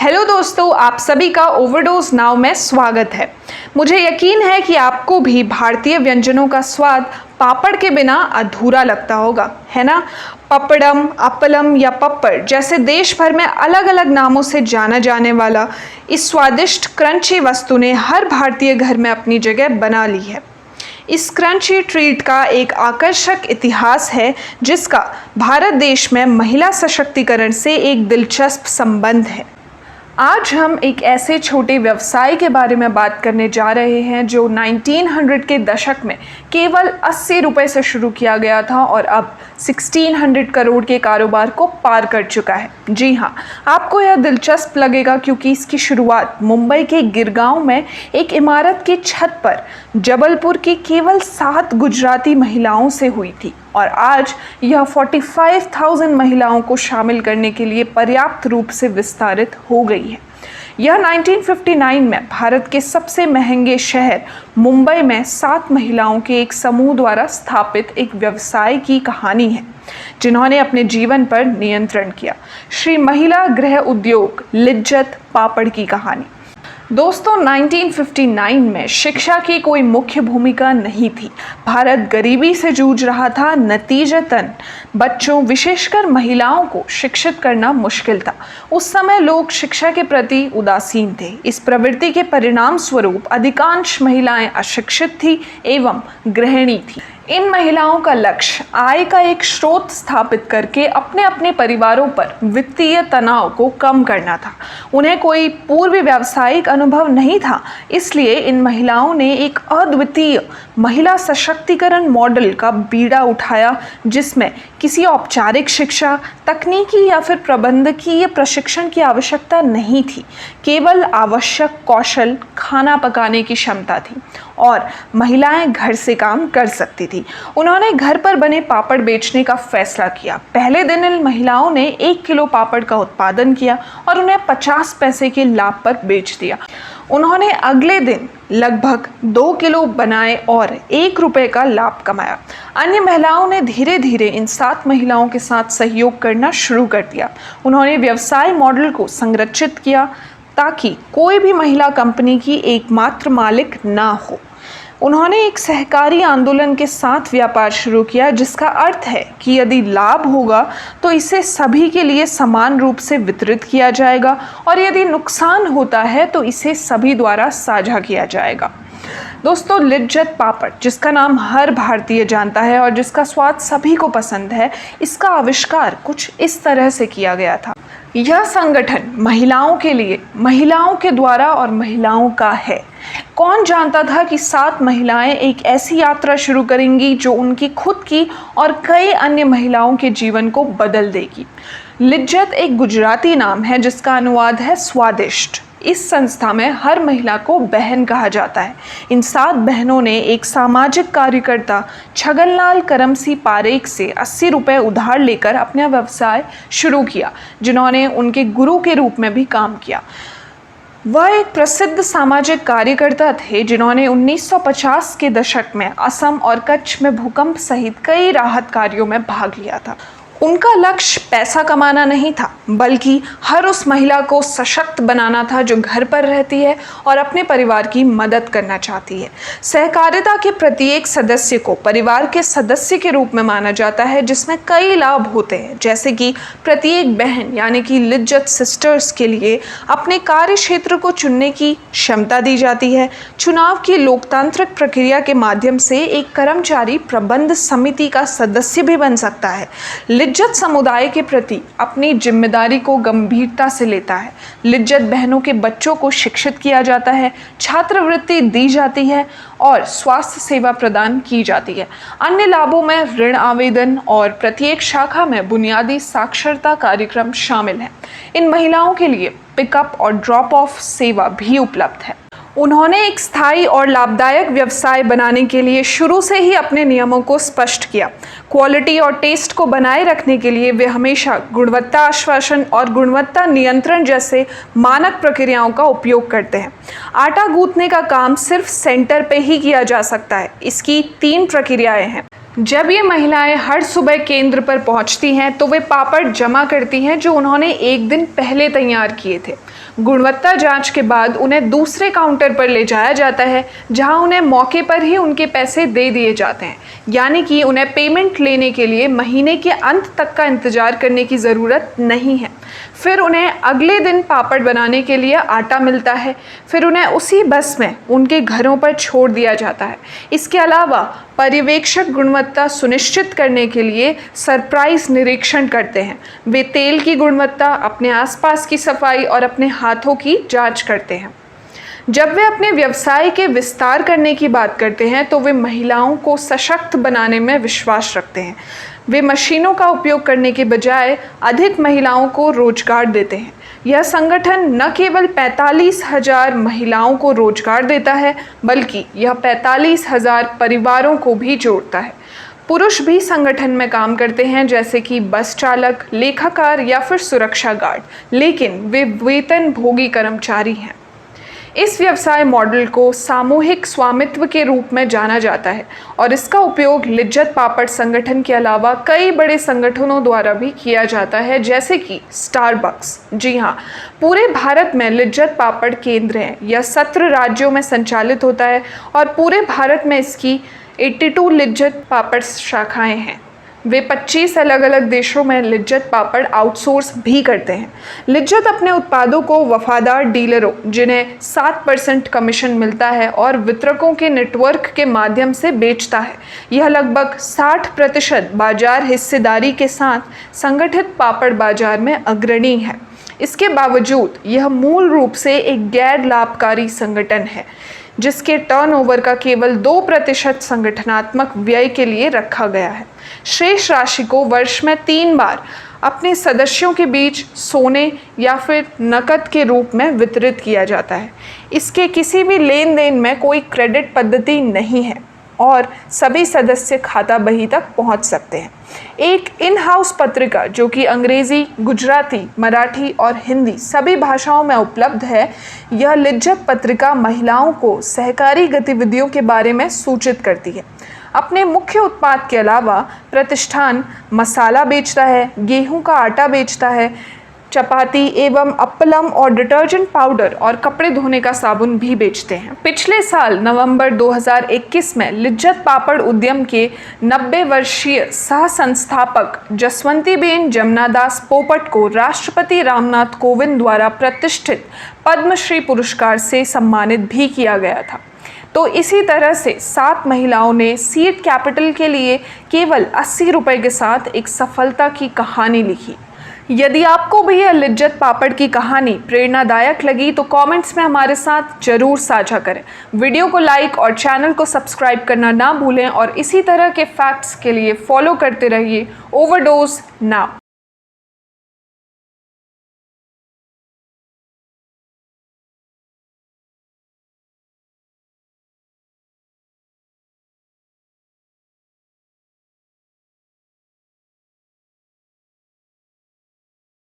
Hello दोस्तों, आप सभी का ओवरडोज नाउ में स्वागत है। मुझे यकीन है कि आपको भी भारतीय व्यंजनों का स्वाद पापड़ के बिना अधूरा लगता होगा, है ना। पपड़म, अपलम या पप्पड़ जैसे देश भर में अलग अलग नामों से जाना जाने वाला इस स्वादिष्ट क्रंची वस्तु ने हर भारतीय घर में अपनी जगह बना ली है। इस क्रंची ट्रीट का एक आकर्षक इतिहास है जिसका भारत देश में महिला सशक्तिकरण से एक दिलचस्प संबंध है। आज हम एक ऐसे छोटे व्यवसाय के बारे में बात करने जा रहे हैं जो 1900 के दशक में केवल 80 रुपये से शुरू किया गया था और अब 1600 करोड़ के कारोबार को पार कर चुका है। जी हाँ, आपको यह दिलचस्प लगेगा क्योंकि इसकी शुरुआत मुंबई के गिरगांव में एक इमारत की छत पर जबलपुर की केवल 7 गुजराती महिलाओं से हुई थी और आज यह 45,000 महिलाओं को शामिल करने के लिए पर्याप्त रूप से विस्तारित हो गई है। यह 1959 में भारत के सबसे महंगे शहर मुंबई में 7 महिलाओं के एक समूह द्वारा स्थापित एक व्यवसाय की कहानी है जिन्होंने अपने जीवन पर नियंत्रण किया। श्री महिला गृह उद्योग लिज्जत पापड़ की कहानी। दोस्तों, 1959 में शिक्षा की कोई मुख्य भूमिका नहीं थी। भारत गरीबी से जूझ रहा था। नतीजतन बच्चों, विशेषकर महिलाओं को शिक्षित करना मुश्किल था। उस समय लोग शिक्षा के प्रति उदासीन थे। इस प्रवृत्ति के परिणाम स्वरूप अधिकांश महिलाएं अशिक्षित थी एवं गृहिणी थी। इन महिलाओं का लक्ष्य आय का एक स्रोत स्थापित करके अपने अपने परिवारों पर वित्तीय तनाव को कम करना था। उन्हें कोई पूर्व व्यावसायिक अनुभव नहीं था, इसलिए इन महिलाओं ने एक अद्वितीय महिला सशक्तिकरण मॉडल का बीड़ा उठाया जिसमें किसी औपचारिक शिक्षा, तकनीकी या फिर प्रबंधकीय प्रशिक्षण की आवश्यकता नहीं थी। केवल आवश्यक कौशल, खाना पकाने की क्षमता थी और महिलाएं घर से काम कर सकती थी। उन्होंने घर पर बने पापड़ बेचने का फैसला किया। पहले दिन इन महिलाओं ने 1 किलो पापड़ का उत्पादन किया और उन्हें 50 पैसे के लाभ पर बेच दिया। उन्होंने अगले दिन लगभग 2 किलो बनाए और 1 रुपये का लाभ कमाया। अन्य महिलाओं ने धीरे धीरे इन 7 महिलाओं के साथ सहयोग करना शुरू कर दिया। उन्होंने व्यवसाय मॉडल को संरक्षित किया ताकि कोई भी महिला कंपनी की एकमात्र मालिक ना हो। उन्होंने एक सहकारी आंदोलन के साथ व्यापार शुरू किया जिसका अर्थ है कि यदि लाभ होगा तो इसे सभी के लिए समान रूप से वितरित किया जाएगा और यदि नुकसान होता है तो इसे सभी द्वारा साझा किया जाएगा। दोस्तों, लिज्जत पापड़, जिसका नाम हर भारतीय जानता है और जिसका स्वाद सभी को पसंद है, इसका आविष्कार कुछ इस तरह से किया गया था। यह संगठन महिलाओं के लिए, महिलाओं के द्वारा और महिलाओं का है। कौन जानता था कि 7 महिलाएं एक ऐसी यात्रा शुरू करेंगी जो उनकी खुद की और कई अन्य महिलाओं के जीवन को बदल देगी। लिज्जत एक गुजराती नाम है जिसका अनुवाद है स्वादिष्ट। इस संस्था में हर महिला को बहन कहा जाता है। इन 7 बहनों ने एक सामाजिक कार्यकर्ता छगनलाल करमसी पारेख से 80 रुपये उधार लेकर अपना व्यवसाय शुरू किया, जिन्होंने उनके गुरु के रूप में भी काम किया। वह एक प्रसिद्ध सामाजिक कार्यकर्ता थे जिन्होंने 1950 के दशक में असम और कच्छ में भूकंप सहित कई राहत कार्यों में भाग लिया था। उनका लक्ष्य पैसा कमाना नहीं था, बल्कि हर उस महिला को सशक्त बनाना था जो घर पर रहती है और अपने परिवार की मदद करना चाहती है। सहकारिता के प्रत्येक सदस्य को परिवार के सदस्य के रूप में माना जाता है, जिसमें कई लाभ होते हैं, जैसे कि प्रत्येक बहन यानी कि लिज्जत सिस्टर्स के लिए अपने कार्य क्षेत्र को चुनने की क्षमता दी जाती है। चुनाव की लोकतांत्रिक प्रक्रिया के माध्यम से एक कर्मचारी प्रबंध समिति का सदस्य भी बन सकता है। लिज्जत समुदाय के प्रति अपनी जिम्मेदारी को गंभीरता से लेता है। लिज्जत बहनों के बच्चों को शिक्षित किया जाता है, छात्रवृत्ति दी जाती है और स्वास्थ्य सेवा प्रदान की जाती है। अन्य लाभों में ऋण आवेदन और प्रत्येक शाखा में बुनियादी साक्षरता कार्यक्रम शामिल हैं। इन महिलाओं के लिए पिकअप और ड्रॉप ऑफ सेवा भी उपलब्ध है। उन्होंने एक स्थायी और लाभदायक व्यवसाय बनाने के लिए शुरू से ही अपने नियमों को स्पष्ट किया। क्वालिटी और टेस्ट को बनाए रखने के लिए वे हमेशा गुणवत्ता आश्वासन और गुणवत्ता नियंत्रण जैसे मानक प्रक्रियाओं का उपयोग करते हैं। आटा गूंथने का काम सिर्फ सेंटर पे ही किया जा सकता है। इसकी 3 प्रक्रियाएं हैं। जब ये महिलाएं हर सुबह केंद्र पर पहुंचती हैं तो वे पापड़ जमा करती हैं जो उन्होंने एक दिन पहले तैयार किए थे। गुणवत्ता जांच के बाद उन्हें दूसरे काउंटर पर ले जाया जाता है जहां उन्हें मौके पर ही उनके पैसे दे दिए जाते हैं, यानी कि उन्हें पेमेंट लेने के लिए महीने के अंत तक का इंतजार करने की ज़रूरत नहीं है। फिर उन्हें अगले दिन पापड़ बनाने के लिए आटा मिलता है, फिर उन्हें उसी बस में उनके घरों पर छोड़ दिया जाता है। इसके अलावा पर्यवेक्षक गुणवत्ता सुनिश्चित करने के लिए सरप्राइज निरीक्षण करते हैं। वे तेल की गुणवत्ता, अपने आसपास की सफाई और अपने हाथों की जांच करते हैं। जब वे अपने व्यवसाय के विस्तार करने की बात करते हैं तो वे महिलाओं को सशक्त बनाने में विश्वास रखते हैं। वे मशीनों का उपयोग करने के बजाय अधिक महिलाओं को रोजगार देते हैं। यह संगठन न केवल 45,000 महिलाओं को रोजगार देता है, बल्कि यह 45,000 परिवारों को भी जोड़ता है। पुरुष भी संगठन में काम करते हैं, जैसे कि बस चालक, लेखाकार या फिर सुरक्षा गार्ड, लेकिन वे वेतनभोगी कर्मचारी हैं। इस व्यवसाय मॉडल को सामूहिक स्वामित्व के रूप में जाना जाता है और इसका उपयोग लिज्जत पापड़ संगठन के अलावा कई बड़े संगठनों द्वारा भी किया जाता है, जैसे कि स्टारबक्स। जी हाँ, पूरे भारत में लिज्जत पापड़ केंद्र हैं। यह 17 राज्यों में संचालित होता है और पूरे भारत में इसकी 82 लिज्जत पापड़ शाखाएं हैं। वे 25 अलग अलग देशों में लिज्जत पापड़ आउटसोर्स भी करते हैं। लिज्जत अपने उत्पादों को वफादार डीलरों, जिन्हें 7% कमीशन मिलता है, और वितरकों के नेटवर्क के माध्यम से बेचता है। यह लगभग 60% बाजार हिस्सेदारी के साथ संगठित पापड़ बाजार में अग्रणी है। इसके बावजूद यह मूल रूप से एक गैर लाभकारी संगठन है, जिसके टर्नओवर का केवल 2% संगठनात्मक व्यय के लिए रखा गया है। शेष राशि को वर्ष में 3 बार अपने सदस्यों के बीच सोने या फिर नकद के रूप में वितरित किया जाता है। इसके किसी भी लेन देन में कोई क्रेडिट पद्धति नहीं है और सभी सदस्य खाता बही तक पहुंच सकते हैं। एक इन हाउस पत्रिका जो कि अंग्रेजी, गुजराती, मराठी और हिंदी सभी भाषाओं में उपलब्ध है। यह लिज्जत पत्रिका महिलाओं को सहकारी गतिविधियों के बारे में सूचित करती है। अपने मुख्य उत्पाद के अलावा प्रतिष्ठान मसाला बेचता है, गेहूं का आटा बेचता है, चपाती एवं अप्पलम और डिटर्जेंट पाउडर और कपड़े धोने का साबुन भी बेचते हैं। पिछले साल नवंबर 2021 में लिज्जत पापड़ उद्यम के 90 वर्षीय सह संस्थापक जसवंतीबेन जमनादास पोपट को राष्ट्रपति रामनाथ कोविंद द्वारा प्रतिष्ठित पद्मश्री पुरस्कार से सम्मानित भी किया गया था। तो इसी तरह से 7 महिलाओं ने सीड कैपिटल के लिए केवल 80 रुपये के साथ एक सफलता की कहानी लिखी। यदि आपको भी यह लिज्जत पापड़ की कहानी प्रेरणादायक लगी तो कमेंट्स में हमारे साथ जरूर साझा करें। वीडियो को लाइक और चैनल को सब्सक्राइब करना ना भूलें और इसी तरह के फैक्ट्स के लिए फॉलो करते रहिए ओवरडोज नाउ।